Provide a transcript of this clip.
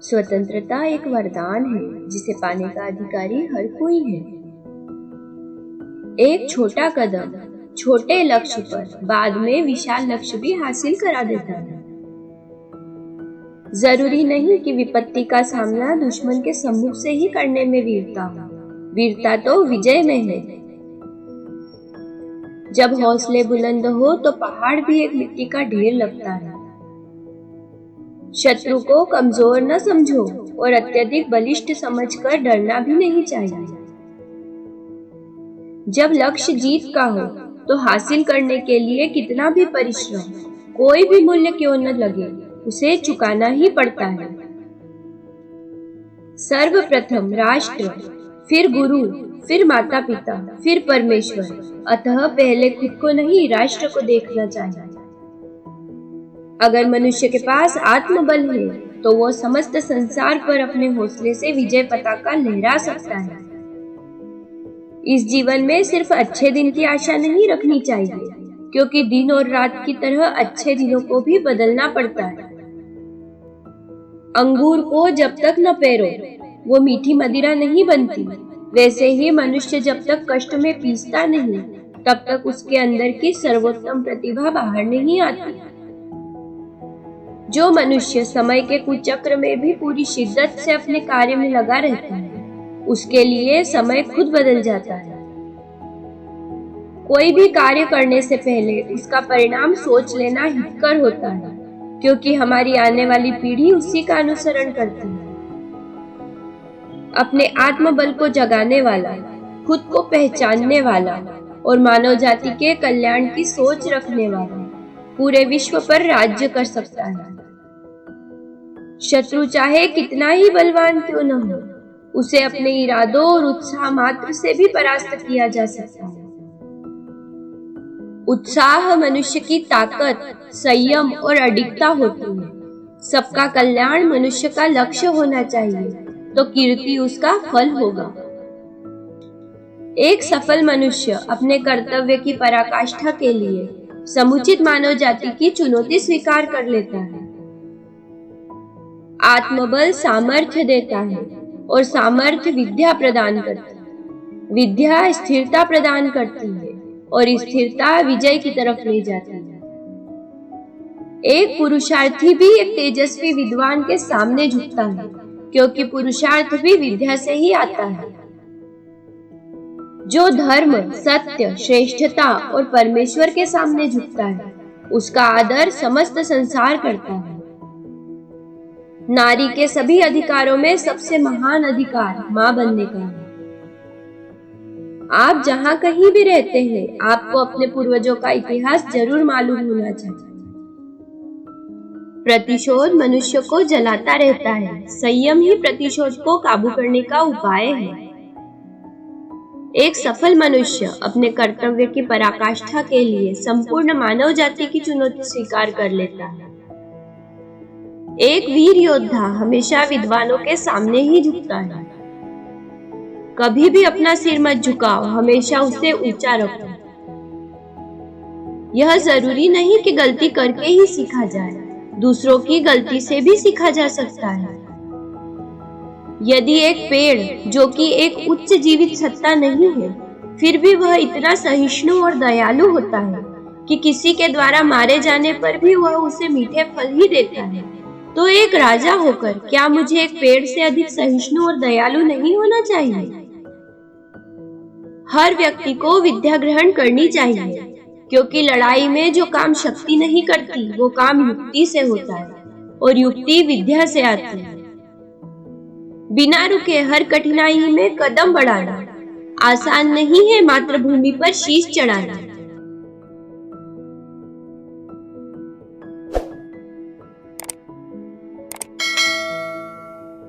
स्वतंत्रता एक वरदान है जिसे पाने का अधिकारी हर कोई है। एक छोटा कदम छोटे लक्ष्य पर बाद में विशाल लक्ष्य भी हासिल करा देता है। जरूरी नहीं कि विपत्ति का सामना दुश्मन के सम्मुख से ही करने में वीरता हो। वीरता तो विजय में है। जब हौसले बुलंद हो तो पहाड़ भी एक मिट्टी का ढेर लगता है। शत्रु को कमजोर न समझो और अत्यधिक बलिष्ठ समझकर डरना भी नहीं चाहिए। जब लक्ष्य जीत का हो तो हासिल करने के लिए कितना भी परिश्रम, कोई भी मूल्य क्यों न लगे, उसे चुकाना ही पड़ता है। सर्वप्रथम राष्ट्र, फिर गुरु, फिर माता पिता, फिर परमेश्वर, अतः पहले खुद को नहीं राष्ट्र को देखना चाहिए। अगर मनुष्य के पास आत्मबल है तो वो समस्त संसार पर अपने हौसले से विजय पताका लहरा सकता है। इस जीवन में सिर्फ अच्छे दिन की आशा नहीं रखनी चाहिए, क्योंकि दिन और रात की तरह अच्छे दिनों को भी बदलना पड़ता है। अंगूर को जब तक न पेरो वो मीठी मदिरा नहीं बनती, वैसे ही मनुष्य जब तक कष्ट में पीसता नहीं तब तक उसके अंदर की सर्वोत्तम प्रतिभा बाहर नहीं आती। जो मनुष्य समय के कुचक्र में भी पूरी शिद्दत से अपने कार्य में लगा रहता है, उसके लिए समय खुद बदल जाता है। कोई भी कार्य करने से पहले उसका परिणाम सोच लेना हितकर होता है, क्योंकि हमारी आने वाली पीढ़ी उसी का अनुसरण करती है। अपने आत्मबल को जगाने वाला, खुद को पहचानने वाला और मानव जाति के कल्याण की सोच रखने वाला पूरे विश्व पर राज्य कर सकता है। शत्रु चाहे कितना ही बलवान क्यों न हो, उसे अपने इरादों और उत्साह मात्र से भी परास्त किया जा सकता है। उत्साह मनुष्य की ताकत, संयम और अडिगता होती है। सबका कल्याण मनुष्य का लक्ष्य होना चाहिए, तो कीर्ति उसका फल होगा। एक सफल मनुष्य अपने कर्तव्य की पराकाष्ठा के लिए समुचित मानव जाति की चुनौती स्वीकार कर लेता है। आत्मबल सामर्थ्य देता है और सामर्थ्य विद्या प्रदान करती है। विद्या स्थिरता प्रदान करती है और स्थिरता विजय की तरफ ले जाती है। एक पुरुषार्थी भी एक तेजस्वी विद्वान के सामने झुकता है, क्योंकि पुरुषार्थ भी विद्या से ही आता है। जो धर्म, सत्य, श्रेष्ठता और परमेश्वर के सामने झुकता है, उसका आदर समस्त संसार करता है। नारी के सभी अधिकारों में सबसे महान अधिकार मां बनने का है। आप जहां कहीं भी रहते हैं, आपको अपने पूर्वजों का इतिहास जरूर मालूम होना चाहिए। प्रतिशोध मनुष्य को जलाता रहता है, संयम ही प्रतिशोध को काबू करने का उपाय है। एक सफल मनुष्य अपने कर्तव्य की पराकाष्ठा के लिए संपूर्ण मानव जाति की चुनौती स्वीकार कर लेता है। एक वीर योद्धा हमेशा विद्वानों के सामने ही झुकता है। कभी भी अपना सिर मत झुकाओ, हमेशा उसे ऊंचा रखो। यह जरूरी नहीं कि गलती करके ही सीखा जाए, दूसरों की गलती से भी सीखा जा सकता है। यदि एक पेड़ जो कि एक उच्च जीवित सत्ता नहीं है, फिर भी वह इतना सहिष्णु और दयालु होता है कि किसी के द्वारा मारे जाने पर भी वह उसे मीठे फल ही देता है, तो एक राजा होकर क्या मुझे एक पेड़ से अधिक सहिष्णु और दयालु नहीं होना चाहिए? हर व्यक्ति को विद्या ग्रहण करनी चाहिए, क्योंकि लड़ाई में जो काम शक्ति नहीं करती वो काम युक्ति से होता है, और युक्ति विद्या से आती है। बिना रुके हर कठिनाई में कदम बढ़ाना आसान नहीं है, मातृभूमि पर शीश चढ़ाना